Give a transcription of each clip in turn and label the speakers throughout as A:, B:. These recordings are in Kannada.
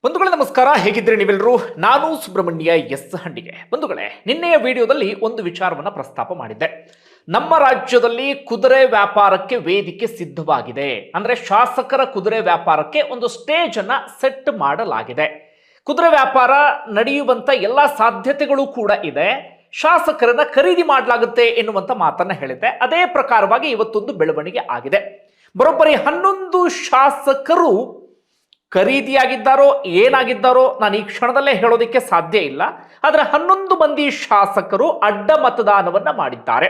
A: ಬಂಧುಗಳೇ ನಮಸ್ಕಾರ, ಹೇಗಿದ್ರೆ ನೀವೆಲ್ಲರೂ. ನಾನು ಸುಬ್ರಹ್ಮಣ್ಯ ಎಸ್ ಹಂಡಿಗೆ. ಬಂಧುಗಳೇ, ನಿನ್ನೆಯ ವಿಡಿಯೋದಲ್ಲಿ ಒಂದು ವಿಚಾರವನ್ನ ಪ್ರಸ್ತಾಪ ಮಾಡಿದ್ದೆ. ನಮ್ಮ ರಾಜ್ಯದಲ್ಲಿ ಕುದುರೆ ವ್ಯಾಪಾರಕ್ಕೆ ವೇದಿಕೆ ಸಿದ್ಧವಾಗಿದೆ. ಅಂದ್ರೆ ಶಾಸಕರ ಕುದುರೆ ವ್ಯಾಪಾರಕ್ಕೆ ಒಂದು ಸ್ಟೇಜ್ ಅನ್ನ ಸೆಟ್ ಮಾಡಲಾಗಿದೆ. ಕುದುರೆ ವ್ಯಾಪಾರ ನಡೆಯುವಂತ ಎಲ್ಲಾ ಸಾಧ್ಯತೆಗಳು ಕೂಡ ಇದೆ. ಶಾಸಕರನ್ನ ಖರೀದಿ ಮಾಡಲಾಗುತ್ತೆ ಎನ್ನುವಂತ ಮಾತನ್ನ ಹೇಳಿದ್ದೆ. ಅದೇ ಪ್ರಕಾರವಾಗಿ ಇವತ್ತೊಂದು ಬೆಳವಣಿಗೆ ಆಗಿದೆ. ಬರೋಬ್ಬರಿ 11 ಶಾಸಕರು ಖರೀದಿಯಾಗಿದ್ದಾರೋ ಏನಾಗಿದ್ದಾರೋ ನಾನು ಈ ಕ್ಷಣದಲ್ಲೇ ಹೇಳೋದಕ್ಕೆ ಸಾಧ್ಯ ಇಲ್ಲ. ಆದರೆ 11 ಮಂದಿ ಶಾಸಕರು ಅಡ್ಡ ಮತದಾನವನ್ನ ಮಾಡಿದ್ದಾರೆ.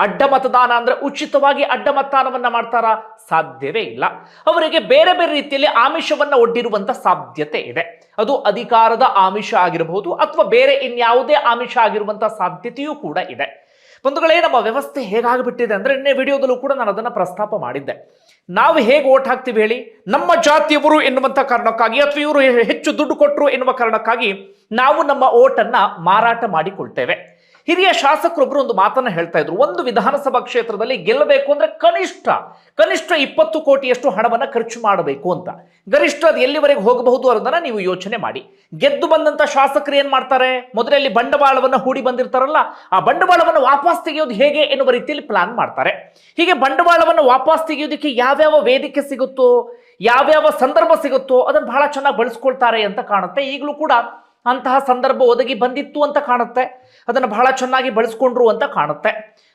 A: ಅಡ್ಡ ಮತದಾನ ಅಂದ್ರೆ ಉಚಿತವಾಗಿ ಅಡ್ಡ ಮತದಾನವನ್ನ ಮಾಡ್ತಾರಾ? ಸಾಧ್ಯವೇ ಇಲ್ಲ. ಅವರಿಗೆ ಬೇರೆ ಬೇರೆ ರೀತಿಯಲ್ಲಿ ಆಮಿಷವನ್ನ ಒಡ್ಡಿರುವಂತ ಸಾಧ್ಯತೆ ಇದೆ. ಅದು ಅಧಿಕಾರದ ಆಮಿಷ ಆಗಿರಬಹುದು ಅಥವಾ ಬೇರೆ ಇನ್ಯಾವುದೇ ಆಮಿಷ ಆಗಿರುವಂತಹ ಸಾಧ್ಯತೆಯೂ ಕೂಡ ಇದೆ. ಬಂಧುಗಳೇ, ನಮ್ಮ ವ್ಯವಸ್ಥೆ ಹೇಗಾಗ್ಬಿಟ್ಟಿದೆ ಅಂದ್ರೆ, ನಿನ್ನೆ ವಿಡಿಯೋದಲ್ಲೂ ಕೂಡ ನಾನು ಅದನ್ನ ಪ್ರಸ್ತಾಪ ಮಾಡಿದ್ದೆ. ನಾವು ಹೇಗೆ ಓಟ್ ಹಾಕ್ತೀವಿ ಹೇಳಿ? ನಮ್ಮ ಜಾತಿಯವರು ಎನ್ನುವಂತ ಕಾರಣಕ್ಕಾಗಿ ಅಥವಾ ಇವರು ಹೆಚ್ಚು ದುಡ್ಡು ಕೊಟ್ಟರು ಎನ್ನುವ ಕಾರಣಕ್ಕಾಗಿ ನಾವು ನಮ್ಮ ಓಟನ್ನ ಮಾರಾಟ ಮಾಡಿಕೊಳ್ತೇವೆ. ಹಿರಿಯ ಶಾಸಕರೊಬ್ಬರು ಒಂದು ಮಾತನ್ನ ಹೇಳ್ತಾ ಇದ್ರು. ಒಂದು ವಿಧಾನಸಭಾ ಕ್ಷೇತ್ರದಲ್ಲಿ ಗೆಲ್ಲಬೇಕು ಅಂದ್ರೆ ಕನಿಷ್ಠ 20 ಕೋಟಿಯಷ್ಟು ಹಣವನ್ನ ಖರ್ಚು ಮಾಡಬೇಕು ಅಂತ. ಗರಿಷ್ಠ ಅದು ಎಲ್ಲಿವರೆಗೆ ಹೋಗಬಹುದು ಅನ್ನೋದನ್ನ ನೀವು ಯೋಚನೆ ಮಾಡಿ. ಗೆದ್ದು ಬಂದಂತ ಶಾಸಕರು ಏನ್ ಮಾಡ್ತಾರೆ? ಮೊದಲಲ್ಲಿ ಬಂಡವಾಳವನ್ನ ಹೂಡಿ ಬಂದಿರ್ತಾರಲ್ಲ, ಆ ಬಂಡವಾಳವನ್ನು ವಾಪಸ್ ತೆಗೆಯೋದು ಹೇಗೆ ಎನ್ನುವ ರೀತಿಯಲ್ಲಿ ಪ್ಲಾನ್ ಮಾಡ್ತಾರೆ. ಹೀಗೆ ಬಂಡವಾಳವನ್ನು ವಾಪಸ್ ತೆಗೆಯೋದಕ್ಕೆ ಯಾವ್ಯಾವ ವೇದಿಕೆ ಸಿಗುತ್ತೋ, ಯಾವ್ಯಾವ ಸಂದರ್ಭ ಸಿಗುತ್ತೋ ಅದನ್ನು ಬಹಳ ಚೆನ್ನಾಗಿ ಬಳಸ್ಕೊಳ್ತಾರೆ ಅಂತ ಕಾಣುತ್ತೆ. ಈಗಲೂ ಕೂಡ ಅಂತಹ ಸಂದರ್ಭ ಒದಗಿ ಬಂದಿತ್ತು ಅಂತ ಕಾಣುತ್ತೆ. ಅದನ್ನು ಬಹಳ ಚೆನ್ನಾಗಿ ಬಳಸ್ಕೊಂಡ್ರು ಅಂತ ಕಾಣುತ್ತೆ.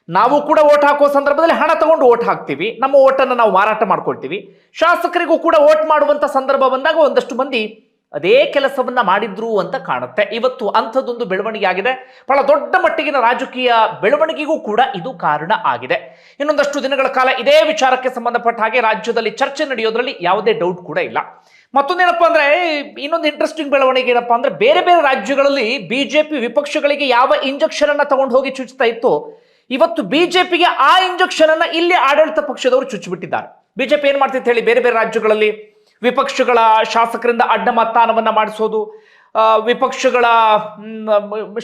A: ನಾವು ಕೂಡ ಓಟ್ ಹಾಕುವ ಸಂದರ್ಭದಲ್ಲಿ ಹಣ ತಗೊಂಡು ಓಟ್ ಹಾಕ್ತೀವಿ. ನಮ್ಮ ಓಟನ್ನು ನಾವು ಮಾರಾಟ ಮಾಡ್ಕೊಳ್ತೀವಿ. ಶಾಸಕರಿಗೂ ಕೂಡ ಓಟ್ ಮಾಡುವಂತ ಸಂದರ್ಭ ಬಂದಾಗ ಒಂದಷ್ಟು ಮಂದಿ ಅದೇ ಕೆಲಸವನ್ನ ಮಾಡಿದ್ರು ಅಂತ ಕಾಣುತ್ತೆ. ಇವತ್ತು ಅಂಥದ್ದೊಂದು ಬೆಳವಣಿಗೆ ಆಗಿದೆ. ಬಹಳ ದೊಡ್ಡ ಮಟ್ಟಿಗಿನ ರಾಜಕೀಯ ಬೆಳವಣಿಗೆಗೂ ಕೂಡ ಇದು ಕಾರಣ ಆಗಿದೆ. ಇನ್ನೊಂದಷ್ಟು ದಿನಗಳ ಕಾಲ ಇದೇ ವಿಚಾರಕ್ಕೆ ಸಂಬಂಧಪಟ್ಟ ಹಾಗೆ ರಾಜ್ಯದಲ್ಲಿ ಚರ್ಚೆ ನಡೆಯೋದ್ರಲ್ಲಿ ಯಾವುದೇ ಡೌಟ್ ಕೂಡ ಇಲ್ಲ. ಮತ್ತೊಂದೇನಪ್ಪ ಅಂದ್ರೆ, ಇನ್ನೊಂದು ಇಂಟ್ರೆಸ್ಟಿಂಗ್ ಬೆಳವಣಿಗೆ ಏನಪ್ಪಾ ಅಂದ್ರೆ, ಬೇರೆ ಬೇರೆ ರಾಜ್ಯಗಳಲ್ಲಿ ಬಿಜೆಪಿ ವಿಪಕ್ಷಗಳಿಗೆ ಯಾವ ಇಂಜೆಕ್ಷನ್ ಅನ್ನ ತಗೊಂಡು ಹೋಗಿ ಚುಚ್ಚುತ್ತಾ ಇತ್ತು, ಇವತ್ತು ಬಿಜೆಪಿಗೆ ಆ ಇಂಜೆಕ್ಷನ್ ಅನ್ನ ಇಲ್ಲಿ ಆಡಳಿತ ಪಕ್ಷದವರು ಚುಚ್ಚಿಬಿಟ್ಟಿದ್ದಾರೆ. ಬಿಜೆಪಿ ಏನ್ ಮಾಡ್ತಿತ್ತು ಹೇಳಿ? ಬೇರೆ ಬೇರೆ ರಾಜ್ಯಗಳಲ್ಲಿ ವಿಪಕ್ಷಗಳ ಶಾಸಕರಿಂದ ಅಡ್ಡ ಮತದಾನವನ್ನ ಮಾಡಿಸೋದು, ವಿಪಕ್ಷಗಳ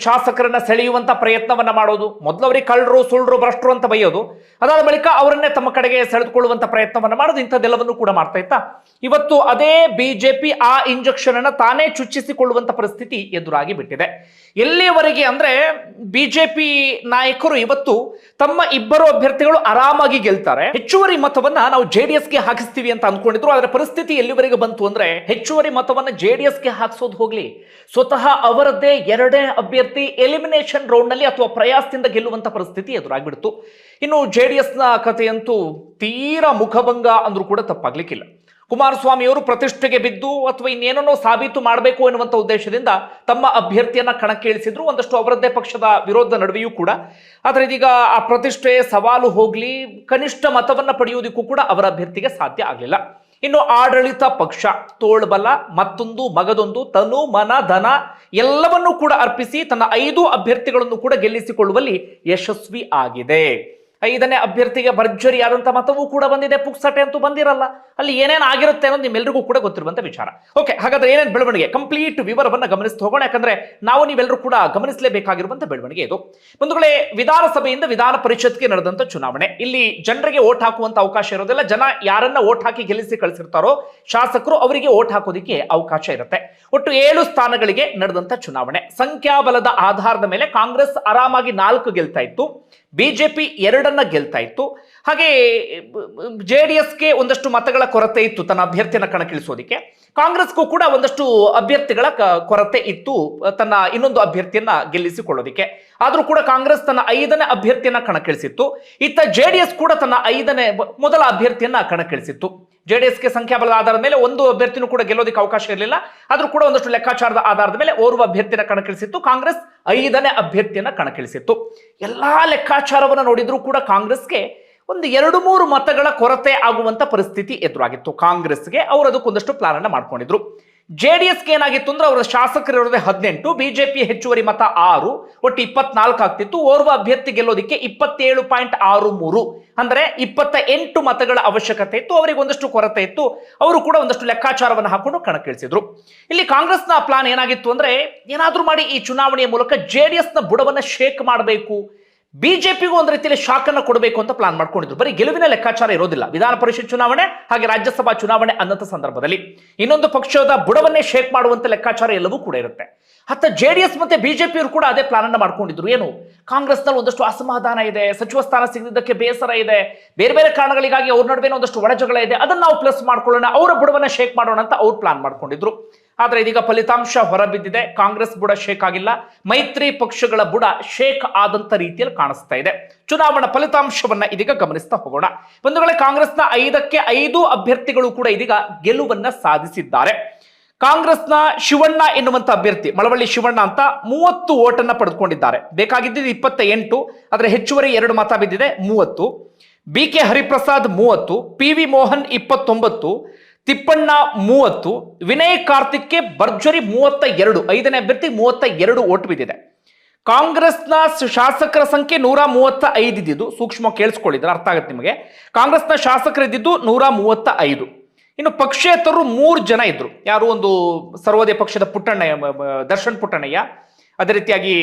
A: ಶಾಸಕರನ್ನ ಸೆಳೆಯುವಂತ ಪ್ರಯತ್ನವನ್ನ ಮಾಡೋದು. ಮೊದಲು ಅವರಿಗೆ ಕಳ್ಳರು, ಸುಳ್ಳರು, ಭ್ರಷ್ಟರು ಅಂತ ಬೈಯೋದು. ಅದಾದ ಬಳಿಕ ಅವರನ್ನೇ ತಮ್ಮ ಕಡೆಗೆ ಸೆಳೆದುಕೊಳ್ಳುವಂತ ಪ್ರಯತ್ನವನ್ನ ಮಾಡೋದು. ಇಂಥದ್ದೆಲ್ಲವನ್ನು ಕೂಡ ಮಾಡ್ತಾ ಇತ್ತಾ. ಇವತ್ತು ಅದೇ ಬಿಜೆಪಿ ಆ ಇಂಜೆಕ್ಷನ್ ಅನ್ನ ತಾನೇ ಚುಚ್ಚಿಸಿಕೊಳ್ಳುವಂತ ಪರಿಸ್ಥಿತಿ ಎದುರಾಗಿ ಬಿಟ್ಟಿದೆ. ಎಲ್ಲಿಯವರೆಗೆ ಅಂದ್ರೆ, ಬಿಜೆಪಿ ನಾಯಕರು ಇವತ್ತು ತಮ್ಮ ಇಬ್ಬರು ಅಭ್ಯರ್ಥಿಗಳು ಆರಾಮಾಗಿ ಗೆಲ್ತಾರೆ, ಹೆಚ್ಚುವರಿ ಮತವನ್ನ ನಾವು ಜೆಡಿಎಸ್ಗೆ ಹಾಕಿಸ್ತೀವಿ ಅಂತ ಅಂದ್ಕೊಂಡಿದ್ರು. ಅದರ ಪರಿಸ್ಥಿತಿ ಎಲ್ಲಿವರೆಗೆ ಬಂತು ಅಂದ್ರೆ, ಹೆಚ್ಚುವರಿ ಮತವನ್ನ ಜೆಡಿಎಸ್ಗೆ ಹಾಕಿಸೋದು ಹೋಗ್ಲಿ, ಸ್ವತಃ ಅವರದ್ದೇ ಎರಡನೇ ಅಭ್ಯರ್ಥಿ ಎಲಿಮಿನೇಷನ್ ರೌಂಡ್ ನಲ್ಲಿ ಅಥವಾ ಪ್ರಯಾಸದಿಂದ ಗೆಲ್ಲುವಂತ ಪರಿಸ್ಥಿತಿ ಎದುರಾಗ್ಬಿಡ್ತು. ಇನ್ನು ಜೆಡಿಎಸ್ನ ಕಥೆಯಂತೂ ತೀರಾ ಮುಖಭಂಗ ಅಂದ್ರೂ ಕೂಡ ತಪ್ಪಾಗ್ಲಿಕ್ಕಿಲ್ಲ. ಕುಮಾರಸ್ವಾಮಿ ಅವರು ಪ್ರತಿಷ್ಠೆಗೆ ಬಿದ್ದು ಅಥವಾ ಇನ್ನೇನೋ ಸಾಬೀತು ಮಾಡಬೇಕು ಎನ್ನುವಂತ ಉದ್ದೇಶದಿಂದ ತಮ್ಮ ಅಭ್ಯರ್ಥಿಯನ್ನ ಕಣಕ್ಕಿಳಿಸಿದ್ರು. ಒಂದಷ್ಟು ಅವರದ್ದೇ ಪಕ್ಷದ ವಿರೋಧ ನಡುವೆಯೂ ಕೂಡ. ಆದ್ರೆ ಇದೀಗ ಆ ಪ್ರತಿಷ್ಠೆ ಸವಾಲು ಹೋಗ್ಲಿ, ಕನಿಷ್ಠ ಮತವನ್ನ ಪಡೆಯುವುದಕ್ಕೂ ಕೂಡ ಅವರ ಅಭ್ಯರ್ಥಿಗೆ ಸಾಧ್ಯ ಆಗಲಿಲ್ಲ. ಇನ್ನು ಆಡಳಿತ ಪಕ್ಷ ತೋಳ್ಬಲ ಮತ್ತೊಂದು ಮಗದೊಂದು ತನು ಮನ ಧನ ಎಲ್ಲವನ್ನೂ ಕೂಡ ಅರ್ಪಿಸಿ ತನ್ನ 5 ಅಭ್ಯರ್ಥಿಗಳನ್ನು ಕೂಡ ಗೆಲ್ಲಿಸಿಕೊಳ್ಳುವಲ್ಲಿ ಯಶಸ್ವಿ ಆಗಿದೆ. 5ನೇ ಅಭ್ಯರ್ಥಿಗೆ ಭರ್ಜರಿ ಆದಂತ ಮತವೂ ಕೂಡ ಬಂದಿದೆ. ಪುಕ್ಸಟೆ ಅಂತೂ ಬಂದಿರಲ್ಲ. ಅಲ್ಲಿ ಏನೇನು ಆಗಿರುತ್ತೆ ಅನ್ನೋದು ನಿಮ್ಮೆಲ್ಲರಿಗೂ ಕೂಡ ಗೊತ್ತಿರುವಂತ ವಿಚಾರ. ಓಕೆ, ಹಾಗಾದ್ರೆ ಏನೇನು ಬೆಳವಣಿಗೆ ಕಂಪ್ಲೀಟ್ ವಿವರವನ್ನ ಗಮನಿಸ್ತಾ ಹೋಗೋಣ. ಯಾಕಂದ್ರೆ ನಾವು ನೀವೆಲ್ಲರೂ ಕೂಡ ಗಮನಿಸಲೇಬೇಕಾಗಿರುವಂತ ಬೆಳವಣಿಗೆ ಇದು. ಬಂಧುಗಳೇ, ವಿಧಾನಸಭೆಯಿಂದ ವಿಧಾನ ಪರಿಷತ್ಗೆ ನಡೆದಂತ ಚುನಾವಣೆ. ಇಲ್ಲಿ ಜನರಿಗೆ ಓಟ್ ಹಾಕುವಂತ ಅವಕಾಶ ಇರೋದಿಲ್ಲ. ಜನ ಯಾರನ್ನ ಓಟ್ ಹಾಕಿ ಗೆಲ್ಲಿಸಿ ಕಳಿಸಿರ್ತಾರೋ ಶಾಸಕರು, ಅವರಿಗೆ ಓಟ್ ಹಾಕೋದಿಕ್ಕೆ ಅವಕಾಶ ಇರುತ್ತೆ. ಒಟ್ಟು 7 ಸ್ಥಾನಗಳಿಗೆ ನಡೆದಂತ ಚುನಾವಣೆ. ಸಂಖ್ಯಾಬಲದ ಆಧಾರದ ಮೇಲೆ ಕಾಂಗ್ರೆಸ್ ಆರಾಮಾಗಿ 4 ಗೆಲ್ತಾ ಇತ್ತು, ಬಿಜೆಪಿ 2 ಗೆಲ್ತಾ ಇತ್ತು. ಹಾಗೆ ಜೆಡಿಎಸ್ಗೆ ಒಂದಷ್ಟು ಮತಗಳ ಕೊರತೆ ಇತ್ತು ತನ್ನ ಅಭ್ಯರ್ಥಿಯನ್ನ ಕಣಕ್ಕಿಳಿಸೋದಿಕ್ಕೆ. ಕಾಂಗ್ರೆಸ್ಗೂ ಕೂಡ ಒಂದಷ್ಟು ಅಭ್ಯರ್ಥಿಗಳ ಕೊರತೆ ಇತ್ತು ತನ್ನ ಇನ್ನೊಂದು ಅಭ್ಯರ್ಥಿಯನ್ನ ಗೆಲ್ಲಿಸಿಕೊಳ್ಳೋದಿಕ್ಕೆ. ಆದ್ರೂ ಕೂಡ ಕಾಂಗ್ರೆಸ್ ತನ್ನ 5ನೇ ಅಭ್ಯರ್ಥಿಯನ್ನ ಕಣಕ್ಕಿಳಿಸಿತ್ತು. ಇತ್ತ ಜೆಡಿಎಸ್ ಕೂಡ ತನ್ನ 5ನೇ ಮೊದಲ ಅಭ್ಯರ್ಥಿಯನ್ನ ಕಣಕ್ಕಿಳಿಸಿತ್ತು. ಜೆಡಿಎಸ್ಗೆ ಸಂಖ್ಯಾಬಲದ ಆಧಾರದ ಮೇಲೆ ಒಂದು ಅಭ್ಯರ್ಥಿನೂ ಕೂಡ ಗೆಲ್ಲೋದಕ್ಕೆ ಅವಕಾಶ ಇರಲಿಲ್ಲ. ಆದ್ರೂ ಕೂಡ ಒಂದಷ್ಟು ಲೆಕ್ಕಾಚಾರದ ಆಧಾರದ ಮೇಲೆ ಓರ್ವ ಅಭ್ಯರ್ಥಿಯನ್ನ ಕಣಕ್ಕಿಳಿಸಿತ್ತು. ಕಾಂಗ್ರೆಸ್ 5ನೇ ಅಭ್ಯರ್ಥಿಯನ್ನ ಕಣಕ್ಕಿಳಿಸಿತ್ತು. ಎಲ್ಲಾ ಲೆಕ್ಕಾಚಾರವನ್ನು ನೋಡಿದ್ರೂ ಕೂಡ ಕಾಂಗ್ರೆಸ್ಗೆ ಒಂದು 2-3 ಮತಗಳ ಕೊರತೆ ಆಗುವಂತ ಪರಿಸ್ಥಿತಿ ಎದುರಾಗಿತ್ತು ಕಾಂಗ್ರೆಸ್ಗೆ. ಅವರು ಅದಕ್ಕೊಂದಷ್ಟು ಪ್ಲಾನ್ ಅನ್ನ ಮಾಡ್ಕೊಂಡಿದ್ರು. ಜೆಡಿಎಸ್ಗೆ ಏನಾಗಿತ್ತು ಅಂದ್ರೆ, ಅವರ ಶಾಸಕರು ಇರೋದೇ 18, ಬಿಜೆಪಿ ಹೆಚ್ಚುವರಿ ಮತ 6, ಒಟ್ಟು 24 ಆಗ್ತಿತ್ತು. ಓರ್ವ ಅಭ್ಯರ್ಥಿ ಗೆಲ್ಲೋದಿಕ್ಕೆ 27.63 ಅಂದ್ರೆ 28 ಮತಗಳ ಅವಶ್ಯಕತೆ ಇತ್ತು. ಅವರಿಗೆ ಒಂದಷ್ಟು ಕೊರತೆ ಇತ್ತು. ಅವರು ಕೂಡ ಒಂದಷ್ಟು ಲೆಕ್ಕಾಚಾರವನ್ನು ಹಾಕೊಂಡು ಕಣಕ್ಕಿಳಿಸಿದ್ರು. ಇಲ್ಲಿ ಕಾಂಗ್ರೆಸ್ನ ಪ್ಲಾನ್ ಏನಾಗಿತ್ತು ಅಂದ್ರೆ, ಏನಾದ್ರೂ ಮಾಡಿ ಈ ಚುನಾವಣೆಯ ಮೂಲಕ ಜೆಡಿಎಸ್ನ ಬುಡವನ್ನ ಶೇಕ್ ಮಾಡಬೇಕು, ಬಿಜೆಪಿಗೂ ಒಂದು ರೀತಿಯಲ್ಲಿ ಶಾಕ್ ಅನ್ನು ಕೊಡಬೇಕು ಅಂತ ಪ್ಲಾನ್ ಮಾಡ್ಕೊಂಡಿದ್ರು. ಬರೀ ಗೆಲುವಿನ ಲೆಕ್ಕಾಚಾರ ಇರೋದಿಲ್ಲ, ವಿಧಾನ ಪರಿಷತ್ ಚುನಾವಣೆ ಹಾಗೆ ರಾಜ್ಯಸಭಾ ಚುನಾವಣೆ ಅನ್ನಂತ ಸಂದರ್ಭದಲ್ಲಿ ಇನ್ನೊಂದು ಪಕ್ಷದ ಬುಡವನ್ನೇ ಶೇಕ್ ಮಾಡುವಂತ ಲೆಕ್ಕಾಚಾರ ಎಲ್ಲವೂ ಕೂಡ ಇರುತ್ತೆ. ಹತ್ತ ಜೆಡಿಎಸ್ ಮತ್ತೆ ಬಿಜೆಪಿಯವರು ಕೂಡ ಅದೇ ಪ್ಲಾನ್ ಅನ್ನ ಮಾಡ್ಕೊಂಡಿದ್ರು. ಏನು, ಕಾಂಗ್ರೆಸ್ನಲ್ಲಿ ಒಂದಷ್ಟು ಅಸಮಾಧಾನ ಇದೆ, ಸಚಿವ ಸ್ಥಾನ ಸಿಗದಿದ್ದಕ್ಕೆ ಬೇಸರ ಇದೆ, ಬೇರೆ ಬೇರೆ ಕಾರಣಗಳಿಗಾಗಿ ಅವ್ರ ನಡುವೆ ಒಂದಷ್ಟು ಒಳಜಗಳ ಇದೆ, ಅದನ್ನ ನಾವು ಪ್ಲಸ್ ಮಾಡ್ಕೊಳ್ಳೋಣ, ಅವರ ಬುಡವನ್ನ ಶೇಕ್ ಮಾಡೋಣ ಅಂತ ಅವ್ರು ಪ್ಲಾನ್ ಮಾಡ್ಕೊಂಡಿದ್ರು. ಆದ್ರೆ ಇದೀಗ ಫಲಿತಾಂಶ ಹೊರಬಿದ್ದಿದೆ. ಕಾಂಗ್ರೆಸ್ ಬುಡ ಶೇಕ್ ಆಗಿಲ್ಲ, ಮೈತ್ರಿ ಪಕ್ಷಗಳ ಬುಡ ಶೇಕ್ ಆದಂತ ರೀತಿಯಲ್ಲಿ ಕಾಣಿಸ್ತಾ ಇದೆ. ಚುನಾವಣಾ ಫಲಿತಾಂಶವನ್ನ ಇದೀಗ ಗಮನಿಸ್ತಾ ಹೋಗೋಣ. ಬಂಧುಗಳೇ, ಕಾಂಗ್ರೆಸ್ನ 5ಕ್ಕೆ 5 ಅಭ್ಯರ್ಥಿಗಳು ಕೂಡ ಇದೀಗ ಗೆಲುವನ್ನ ಸಾಧಿಸಿದ್ದಾರೆ. ಕಾಂಗ್ರೆಸ್ನ ಶಿವಣ್ಣ ಎನ್ನುವಂತ ಅಭ್ಯರ್ಥಿ, ಮಳವಳ್ಳಿ ಶಿವಣ್ಣ ಅಂತ 30 ಓಟನ್ನ ಪಡೆದುಕೊಂಡಿದ್ದಾರೆ. ಬೇಕಾಗಿದ್ದು 28, ಆದ್ರೆ ಹೆಚ್ಚುವರಿ 2 ಮತ ಬಿದ್ದಿದೆ, 30. BK ಹರಿಪ್ರಸಾದ್ 30, PV ಮೋಹನ್ 29, ತಿಪ್ಪಣ್ಣ 30, ವಿನಯ್ ಕಾರ್ತಿಕ್ಗೆ ಭರ್ಜರಿ 32, 5ನೇ ಅಭ್ಯರ್ಥಿ 32 ಓಟ್ ಬಿದ್ದಿದೆ. ಕಾಂಗ್ರೆಸ್ನ ಶಾಸಕರ ಸಂಖ್ಯೆ 135 ಇದ್ದಿದ್ದು, ಸೂಕ್ಷ್ಮ ಕೇಳಿಸ್ಕೊಳ್ಳಿದ್ರೆ ಅರ್ಥ ಆಗುತ್ತೆ ನಿಮಗೆ. ಕಾಂಗ್ರೆಸ್ನ ಶಾಸಕರಿದ್ದು 135. ಇನ್ನು ಪಕ್ಷೇತರರು 3 ಜನ ಇದ್ರು. ಯಾರು, ಒಂದು ಸರ್ವೋದಯ ಪಕ್ಷದ ಪುಟ್ಟಣ್ಣಯ್ಯ, ದರ್ಶನ್ ಪುಟ್ಟಣ್ಣಯ್ಯ, ಅದೇ ರೀತಿಯಾಗಿ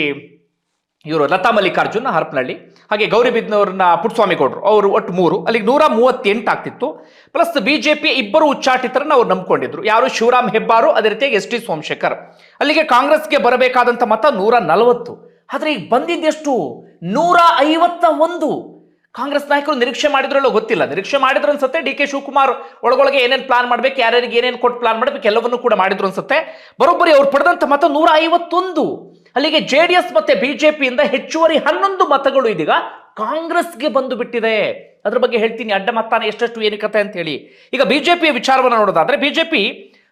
A: ಇವರು ಲತಾ ಮಲ್ಲಿಕಾರ್ಜುನ್ ಹರಪನಹಳ್ಳಿ, ಹಾಗೆ ಗೌರಿಬಿದನೂರಿನ ಪುಟ್ಟಸ್ವಾಮಿ ಗೌಡರು, ಅವರು ಒಟ್ಟು 3, ಅಲ್ಲಿಗೆ 138 ಆಗ್ತಿತ್ತು. ಪ್ಲಸ್ ಬಿಜೆಪಿ 2 ಉಚ್ಚಾಟಿತರನ್ನ ಅವ್ರು ನಂಬ್ಕೊಂಡಿದ್ರು. ಯಾರು, ಶಿವರಾಮ್ ಹೆಬ್ಬಾರು, ಅದೇ ರೀತಿಯಾಗಿ ST ಸೋಮಶೇಖರ್. ಅಲ್ಲಿಗೆ ಕಾಂಗ್ರೆಸ್ಗೆ ಬರಬೇಕಾದಂತ ಮತ 140. ಆದ್ರೆ ಈಗ ಬಂದಿದ್ದೆಷ್ಟು, 151. ಕಾಂಗ್ರೆಸ್ ನಾಯಕರು ನಿರೀಕ್ಷೆ ಮಾಡಿದ್ರಲ್ಲೋ ಗೊತ್ತಿಲ್ಲ, ನಿರೀಕ್ಷೆ ಮಾಡಿದ್ರು ಅನ್ಸುತ್ತೆ. DK ಶಿವಕುಮಾರ್ ಒಳಗೊಳಗೆ ಏನೇನು ಪ್ಲಾನ್ ಮಾಡ್ಬೇಕು, ಯಾರ್ಯಾರಿಗೆ ಏನೇನು ಕೊಟ್ಟು ಪ್ಲಾನ್ ಮಾಡ್ಬೇಕು, ಎಲ್ಲವನ್ನೂ ಕೂಡ ಮಾಡಿದ್ರು ಅನ್ಸುತ್ತೆ. ಬರೋಬ್ಬರಿ ಅವ್ರು ಪಡೆದಂತ ಮತ 151. ಅಲ್ಲಿಗೆ JDS ಮತ್ತೆ ಬಿಜೆಪಿಯಿಂದ ಹೆಚ್ಚುವರಿ 11 ಮತಗಳು ಇದೀಗ ಕಾಂಗ್ರೆಸ್ಗೆ ಬಂದು ಬಿಟ್ಟಿದೆ. ಅದ್ರ ಬಗ್ಗೆ ಹೇಳ್ತೀನಿ, ಅಡ್ಡ ಮತನ ಎಷ್ಟೆಷ್ಟು ಏನಿಕತೆ ಅಂತ ಹೇಳಿ. ಈಗ ಬಿಜೆಪಿಯ ವಿಚಾರವನ್ನು ನೋಡೋದಾದ್ರೆ, ಬಿಜೆಪಿ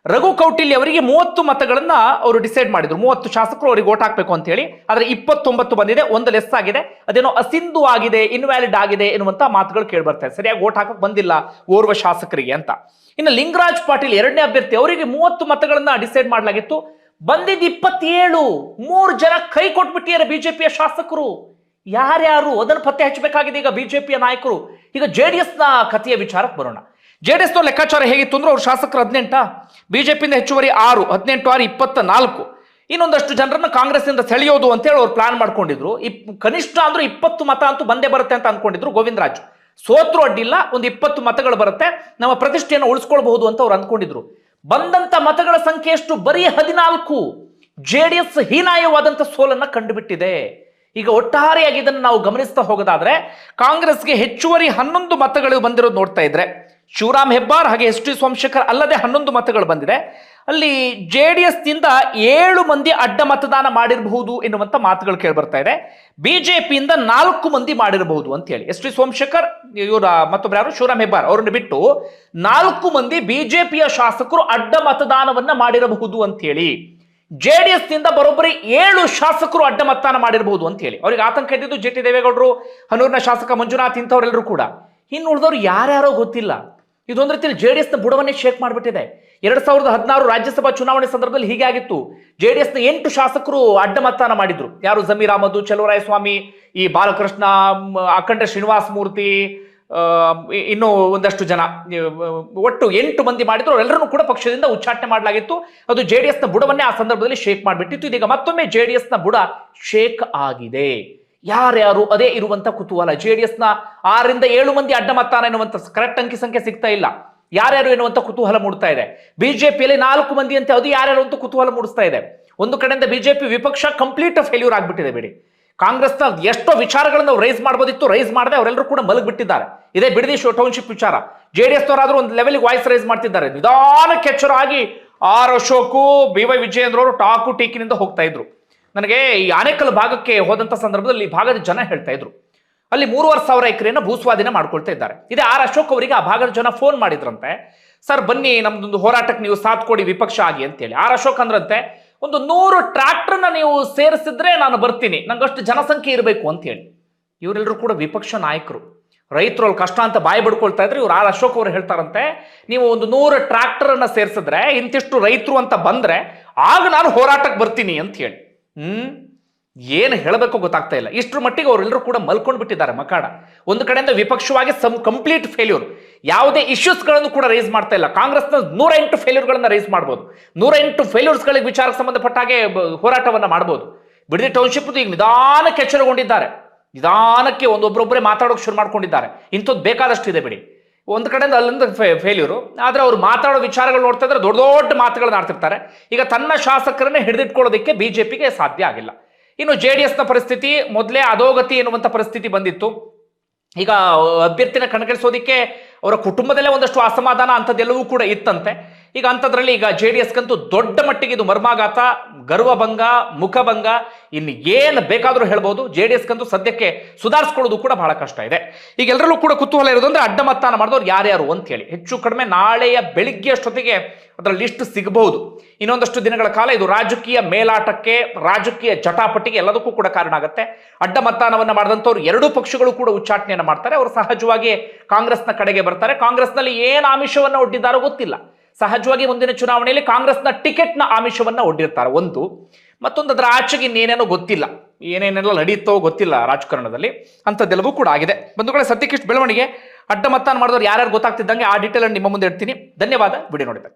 A: ರಘು ಕೌಟಿಲ್ಯ ಅವರಿಗೆ 30 ಮತಗಳನ್ನ ಅವರು ಡಿಸೈಡ್ ಮಾಡಿದ್ರು. 30 ಶಾಸಕರು ಅವರಿಗೆ ಓಟ್ ಹಾಕ್ಬೇಕು ಅಂತ ಹೇಳಿ. ಆದ್ರೆ 29 ಬಂದಿದೆ, 1 ಲೆಸ್ ಆಗಿದೆ. ಅದೇನೋ ಅಸಿಂಧು ಆಗಿದೆ, ಇನ್ವ್ಯಾಲಿಡ್ ಆಗಿದೆ ಎನ್ನುವಂತ ಮಾತುಗಳು ಕೇಳಿ ಬರ್ತಾರೆ. ಸರಿಯಾಗಿ ಓಟ್ ಹಾಕಕ್ ಬಂದಿಲ್ಲ ಓರ್ವ ಶಾಸಕರಿಗೆ ಅಂತ. ಇನ್ನು ಲಿಂಗರಾಜ್ ಪಾಟೀಲ್ 2ನೇ ಅಭ್ಯರ್ಥಿ, ಅವರಿಗೆ 30 ಮತಗಳನ್ನ ಡಿಸೈಡ್ ಮಾಡಲಾಗಿತ್ತು. ಬಂದಿದ್ದು 27. 3 ಜನ ಕೈ ಕೊಟ್ಬಿಟ್ಟಿದ್ದಾರೆ ಬಿಜೆಪಿಯ ಶಾಸಕರು. ಯಾರ್ಯಾರು ಅದನ್ನು ಪತ್ತೆ ಹಚ್ಚಬೇಕಾಗಿದೆ ಈಗ ಬಿಜೆಪಿಯ ನಾಯಕರು. ಈಗ JDS ನ ಕಥೆಯ ವಿಚಾರಕ್ಕೆ ಬರೋಣ. JDS ನ ಲೆಕ್ಕಾಚಾರ ಹೇಗಿತ್ತು ಅಂದ್ರೆ, ಅವ್ರ ಶಾಸಕರು 18, ಬಿಜೆಪಿಯಿಂದ ಹೆಚ್ಚುವರಿ 6, 18 6 24. ಇನ್ನೊಂದಷ್ಟು ಜನರನ್ನ ಕಾಂಗ್ರೆಸ್ ಇಂದ ಸೆಳೆಯೋದು ಅಂತ ಹೇಳಿ ಅವ್ರು ಪ್ಲಾನ್ ಮಾಡ್ಕೊಂಡಿದ್ರು. ಕನಿಷ್ಠ ಅಂದ್ರೆ 20 ಮತ ಅಂತೂ ಬಂದೇ ಬರುತ್ತೆ ಅಂತ ಅನ್ಕೊಂಡಿದ್ರು. ಗೋವಿಂದರಾಜ್ ಸೋತ್ರು ಅಡ್ಡಿಲ್ಲ, ಒಂದು 20 ಮತಗಳು ಬರುತ್ತೆ, ನಮ್ಮ ಪ್ರತಿಷ್ಠೆಯನ್ನು ಉಳಿಸ್ಕೊಳ್ಬಹುದು ಅಂತ ಅವ್ರು ಅಂದ್ಕೊಂಡಿದ್ರು. ಬಂದಂತ ಮತಗಳ ಸಂಖ್ಯೆ ಎಷ್ಟು, ಬರೀ 14. JDS ಹೀನಾಯವಾದಂತ ಸೋಲನ್ನ ಕಂಡುಬಿಟ್ಟಿದೆ. ಈಗ ಒಟ್ಟಾರೆಯಾಗಿ ಇದನ್ನು ನಾವು ಗಮನಿಸ್ತಾ ಹೋಗೋದಾದ್ರೆ, ಕಾಂಗ್ರೆಸ್ಗೆ ಹೆಚ್ಚುವರಿ 11 ಮತಗಳು ಬಂದಿರೋದು ನೋಡ್ತಾ ಇದ್ರೆ, ಶಿವರಾಮ್ ಹೆಬ್ಬಾರ್ ಹಾಗೆ ST ಸೋಮಶೇಖರ್ ಅಲ್ಲದೆ 11 ಮತಗಳು ಬಂದಿದೆ. ಅಲ್ಲಿ JDS ನಿಂದ 7 ಮಂದಿ ಅಡ್ಡ ಮತದಾನ ಮಾಡಿರಬಹುದು ಎನ್ನುವಂತ ಮಾತುಗಳು ಕೇಳಿ ಬರ್ತಾ ಇದೆ. ಬಿಜೆಪಿಯಿಂದ 4 ಮಂದಿ ಮಾಡಿರಬಹುದು ಅಂತ ಹೇಳಿ. ST ಸೋಮಶೇಖರ್, ಇವರ ಮತ್ತೊಬ್ಬರು ಯಾರು, ಶಿವರಾಮ್ ಹೆಬ್ಬಾರ್ ಅವರನ್ನು ಬಿಟ್ಟು 4 ಮಂದಿ ಬಿಜೆಪಿಯ ಶಾಸಕರು ಅಡ್ಡ ಮತದಾನವನ್ನ ಮಾಡಿರಬಹುದು ಅಂತ ಹೇಳಿ. JDS ನಿಂದ ಬರೋಬ್ಬರಿ 7 ಶಾಸಕರು ಅಡ್ಡ ಮತದಾನ ಮಾಡಿರಬಹುದು ಅಂತ ಹೇಳಿ. ಅವ್ರಿಗೆ ಆತಂಕ ಇದ್ದಿದ್ದು JT ದೇವೇಗೌಡರು, ಹನೂರಿನ ಶಾಸಕ ಮಂಜುನಾಥ್, ಇಂಥವರೆಲ್ಲರೂ ಕೂಡ. ಇನ್ನು ಉಳಿದವರು ಯಾರ್ಯಾರೋ ಗೊತ್ತಿಲ್ಲ. ಇದೊಂದು ರೀತಿಯಲ್ಲಿ JDS ನ ಬುಡವನ್ನೇ ಶೇಕ್ ಮಾಡಿಬಿಟ್ಟಿದೆ. 2016 ರಾಜ್ಯಸಭಾ ಚುನಾವಣೆ ಸಂದರ್ಭದಲ್ಲಿ ಹೀಗೆ ಆಗಿತ್ತು. JDS ನ 8 ಶಾಸಕರು ಅಡ್ಡ ಮತದಾನ ಮಾಡಿದ್ರು. ಯಾರು, ಜಮೀರ್ ಅಹಮದ್, ಚಲುವರಾಯಸ್ವಾಮಿ, ಈ ಬಾಲಕೃಷ್ಣ, ಅಖಂಡ ಶ್ರೀನಿವಾಸ ಮೂರ್ತಿ, ಇನ್ನೂ ಒಂದಷ್ಟು ಜನ, ಒಟ್ಟು 8 ಮಂದಿ ಮಾಡಿದ್ರು. ಅವರೆಲ್ಲರನ್ನು ಕೂಡ ಪಕ್ಷದಿಂದ ಉಚ್ಚಾಟನೆ ಮಾಡಲಾಗಿತ್ತು. ಅದು JDS ನ ಬುಡವನ್ನೇ ಆ ಸಂದರ್ಭದಲ್ಲಿ ಶೇಕ್ ಮಾಡಿಬಿಟ್ಟಿತ್ತು. ಇದೀಗ ಮತ್ತೊಮ್ಮೆ JDS ನ ಬುಡ ಶೇಕ್ ಆಗಿದೆ. ಯಾರ್ಯಾರು ಅದೇ ಇರುವಂತ ಕುತೂಹಲ. JDS ನ 6 ರಿಂದ 7 ಮಂದಿ ಅಡ್ಡ ಮತದಾನ ಎನ್ನುವಂತ ಕರೆಕ್ಟ್ ಅಂಕಿ ಸಂಖ್ಯೆ ಸಿಗ್ತಾ ಇಲ್ಲ. ಯಾರ್ಯಾರು ಎನ್ನುವಂತ ಕುತೂಹಲ ಮೂಡ್ತಾ ಇದೆ. ಬಿಜೆಪಿಯಲ್ಲಿ 4 ಮಂದಿ ಅಂತ, ಅದು ಯಾರ್ಯಾರು ಅಂತ ಕುತೂಹಲ ಮೂಡಿಸ್ತಾ ಇದೆ. ಒಂದು ಕಡೆಯಿಂದ ಬಿಜೆಪಿ ವಿಪಕ್ಷ ಕಂಪ್ಲೀಟ್ ಫೇಲ್ಯೂರ್ ಆಗ್ಬಿಟ್ಟಿದೆ. ಬಿಡಿ, ಕಾಂಗ್ರೆಸ್ನ ಎಷ್ಟೋ ವಿಚಾರಗಳನ್ನು ರೈಸ್ ಮಾಡಬಹುದಿತ್ತು, ರೈಸ್ ಮಾಡದೆ ಅವರೆಲ್ಲರೂ ಕೂಡ ಮಲಗಿಬಿಟ್ಟಿದ್ದಾರೆ. ಇದೇ ಬಿಡದಿ ಟೌನ್ಶಿಪ್ ವಿಚಾರ. JDS ನವರಾದ್ರೂ ಒಂದು ಲೆವೆಲ್ಗೆ ವಾಯ್ಸ್ ರೈಸ್ ಮಾಡ್ತಿದ್ದಾರೆ. ನಿಧಾನಕ್ಕೆ ಎಚ್ಚರಾಗಿ ಆರ್ ಅಶೋಕು, BY ವಿಜಯೇಂದ್ರ ಅವರು ಟಾಕು ಟೀಕಿನಿಂದ ಹೋಗ್ತಾ ಇದ್ರು. ನನಗೆ ಈ ಆನೇಕಲ್ ಭಾಗಕ್ಕೆ ಹೋದಂತ ಸಂದರ್ಭದಲ್ಲಿ ಈ ಭಾಗದ ಜನ ಹೇಳ್ತಾ ಇದ್ರು, ಅಲ್ಲಿ 3,500 ಎಕರೆಯನ್ನು ಭೂಸ್ವಾಧೀನ ಮಾಡ್ಕೊಳ್ತಾ ಇದ್ದಾರೆ. ಇದೇ ಆರ್ ಅಶೋಕ್ ಅವರಿಗೆ ಆ ಭಾಗದ ಜನ ಫೋನ್ ಮಾಡಿದ್ರಂತೆ, ಸರ್ ಬನ್ನಿ ನಮ್ದೊಂದು ಹೋರಾಟಕ್ಕೆ ನೀವು ಸಾಥ್ ಕೊಡಿ ವಿಪಕ್ಷ ಆಗಿ ಅಂತೇಳಿ. ಆರ್ ಅಶೋಕ್ ಅಂದ್ರಂತೆ, ಒಂದು 100 ಟ್ರ್ಯಾಕ್ಟರ್ನ ನೀವು ಸೇರಿಸಿದ್ರೆ ನಾನು ಬರ್ತೀನಿ, ನಂಗಷ್ಟು ಜನಸಂಖ್ಯೆ ಇರಬೇಕು ಅಂತ ಹೇಳಿ. ಇವರೆಲ್ಲರೂ ಕೂಡ ವಿಪಕ್ಷ ನಾಯಕರು. ರೈತರು ಅಲ್ಲಿ ಕಷ್ಟ ಅಂತ ಬಾಯಿ ಬಿಡ್ಕೊಳ್ತಾ ಇದ್ರೆ, ಇವ್ರು ಆರ್ ಅಶೋಕ್ ಅವರು ಹೇಳ್ತಾರಂತೆ, ನೀವು ಒಂದು 100 ಟ್ರ್ಯಾಕ್ಟರ್ ಅನ್ನ ಸೇರಿಸಿದ್ರೆ, ಇಂತಿಷ್ಟು ರೈತರು ಅಂತ ಬಂದ್ರೆ ಆಗ ನಾನು ಹೋರಾಟಕ್ಕೆ ಬರ್ತೀನಿ ಅಂತ ಹೇಳಿ. ಏನು ಹೇಳಬೇಕು ಗೊತ್ತಾಗ್ತಾ ಇಲ್ಲ. ಇಷ್ಟರ ಮಟ್ಟಿಗೆ ಅವರೆಲ್ಲರೂ ಕೂಡ ಮಲ್ಕೊಂಡು ಬಿಟ್ಟಿದ್ದಾರೆ ಮಕಾಡ. ಒಂದು ಕಡೆಯಿಂದ ವಿಪಕ್ಷವಾಗಿ ಕಂಪ್ಲೀಟ್ ಫೇಲ್ಯೂರ್, ಯಾವುದೇ ಇಶ್ಯೂಸ್ಗಳನ್ನು ಕೂಡ ರೈಸ್ ಮಾಡ್ತಾ ಇಲ್ಲ. ಕಾಂಗ್ರೆಸ್ನ 108 ಫೇಲ್ಯೂರ್ಗಳನ್ನ ರೈಸ್ ಮಾಡ್ಬೋದು, 108 ಫೇಲ್ಯೂರ್ಸ್ಗಳಿಗೆ ವಿಚಾರಕ್ಕೆ ಸಂಬಂಧಪಟ್ಟ ಹಾಗೆ ಹೋರಾಟವನ್ನ ಮಾಡ್ಬೋದು. ಬಿಡದಿ ಟೌನ್ಶಿಪ್ ಈಗ ನಿಧಾನಕ್ಕೆ ಎಚ್ಚರಗೊಂಡಿದ್ದಾರೆ. ನಿಧಾನಕ್ಕೆ ಒಬ್ಬೊಬ್ಬರೇ ಮಾತಾಡೋಕೆ ಶುರು ಮಾಡ್ಕೊಂಡಿದ್ದಾರೆ. ಇಂಥದ್ದು ಬೇಕಾದಷ್ಟು ಇದೆ ಬಿಡಿ. ಒಂದು ಕಡೆಯಿಂದ ಅಲ್ಲಿಂದ ಫೇಲ್ಯೂರು. ಆದರೆ ಅವ್ರು ಮಾತಾಡೋ ವಿಚಾರಗಳು ನೋಡ್ತಾ ಇದ್ರೆ ದೊಡ್ಡ ದೊಡ್ಡ ಮಾತುಗಳನ್ನ ಆಡ್ತಿರ್ತಾರೆ. ಈಗ ತನ್ನ ಶಾಸಕರನ್ನೇ ಹಿಡಿದಿಟ್ಕೊಳ್ಳೋದಕ್ಕೆ ಬಿಜೆಪಿಗೆ ಸಾಧ್ಯ ಆಗಿಲ್ಲ. ಇನ್ನು JDSನ ಪರಿಸ್ಥಿತಿ ಮೊದಲೇ ಅಧೋಗತಿ ಎನ್ನುವಂಥ ಪರಿಸ್ಥಿತಿ ಬಂದಿತ್ತು. ಈಗ ಅಭ್ಯರ್ಥಿನ ಕಣಕ್ಕಿಳಿಸೋದಕ್ಕೆ ಅವರ ಕುಟುಂಬದಲ್ಲೇ ಒಂದಷ್ಟು ಅಸಮಾಧಾನ ಅಂಥದ್ದೆಲ್ಲವೂ ಕೂಡ ಇತ್ತಂತೆ. ಈಗ ಅಂಥದ್ರಲ್ಲಿ ಈಗ JDSಗಂತೂ ದೊಡ್ಡ ಮಟ್ಟಿಗೆ ಇದು ಮರ್ಮಾಘಾತ, ಗರ್ವಭಂಗ, ಮುಖಭಂಗ, ಇನ್ನು ಏನು ಬೇಕಾದರೂ ಹೇಳ್ಬೋದು. JDSಗಂತೂ ಸದ್ಯಕ್ಕೆ ಸುಧಾರಿಸ್ಕೊಳ್ಳೋದು ಕೂಡ ಬಹಳ ಕಷ್ಟ ಇದೆ. ಈಗ ಎಲ್ಲರಲ್ಲೂ ಕೂಡ ಕುತೂಹಲ ಇರೋದು ಅಂದ್ರೆ ಅಡ್ಡ ಮತದಾನ ಮಾಡಿದವ್ರು ಯಾರ್ಯಾರು ಅಂತ ಹೇಳಿ. ಹೆಚ್ಚು ಕಡಿಮೆ ನಾಳೆಯ ಬೆಳಿಗ್ಗೆ ಅಷ್ಟೊತ್ತಿಗೆ ಅದರ ಲಿಸ್ಟ್ ಸಿಗಬಹುದು. ಇನ್ನೊಂದಷ್ಟು ದಿನಗಳ ಕಾಲ ಇದು ರಾಜಕೀಯ ಮೇಲಾಟಕ್ಕೆ, ರಾಜಕೀಯ ಜಟಾಪಟಿಗೆ ಎಲ್ಲದಕ್ಕೂ ಕೂಡ ಕಾರಣ ಆಗುತ್ತೆ. ಅಡ್ಡ ಮತದಾನವನ್ನು ಮಾಡಿದಂಥವ್ರು ಎರಡೂ ಪಕ್ಷಗಳು ಕೂಡ ಉಚ್ಚಾಟನೆಯನ್ನು ಮಾಡ್ತಾರೆ. ಅವರು ಸಹಜವಾಗಿ ಕಾಂಗ್ರೆಸ್ನ ಕಡೆಗೆ ಬರ್ತಾರೆ. ಕಾಂಗ್ರೆಸ್ನಲ್ಲಿ ಏನು ಆಮಿಷವನ್ನು ಒಡ್ಡಿದ್ದಾರೋ ಗೊತ್ತಿಲ್ಲ. ಸಹಜವಾಗಿ ಮುಂದಿನ ಚುನಾವಣೆಯಲ್ಲಿ ಕಾಂಗ್ರೆಸ್ನ ಟಿಕೆಟ್ನ ಆಮಿಷವನ್ನ ಒಡ್ಡಿರ್ತಾರೆ ಒಂದು. ಮತ್ತೊಂದು ಅದರ ಆಚೆಗೆ ಇನ್ನೇನೇನೋ ಗೊತ್ತಿಲ್ಲ, ಏನೇನೆಲ್ಲ ನಡೆಯುತ್ತೋ ಗೊತ್ತಿಲ್ಲ ರಾಜಕಾರಣದಲ್ಲಿ. ಅಂಥದ್ದೆಲ್ಲವೂ ಕೂಡ ಆಗಿದೆ. ಬಂಧುಗಳೇ, ಸದ್ಯಕ್ಕಿಷ್ಟು ಬೆಳವಣಿಗೆ. ಅಡ್ಡ ಮತದಾನ ಮಾಡಿದವರು ಯಾರ್ಯಾರು ಗೊತ್ತಾಗ್ತಿದ್ದಂಗೆ ಆ ಡೀಟೇಲ್ ನಿಮ್ಮ ಮುಂದೆ ಇಡ್ತೀನಿ. ಧನ್ಯವಾದ. ವಿಡಿಯೋ ನೋಡಿದ್ದಕ್ಕೆ.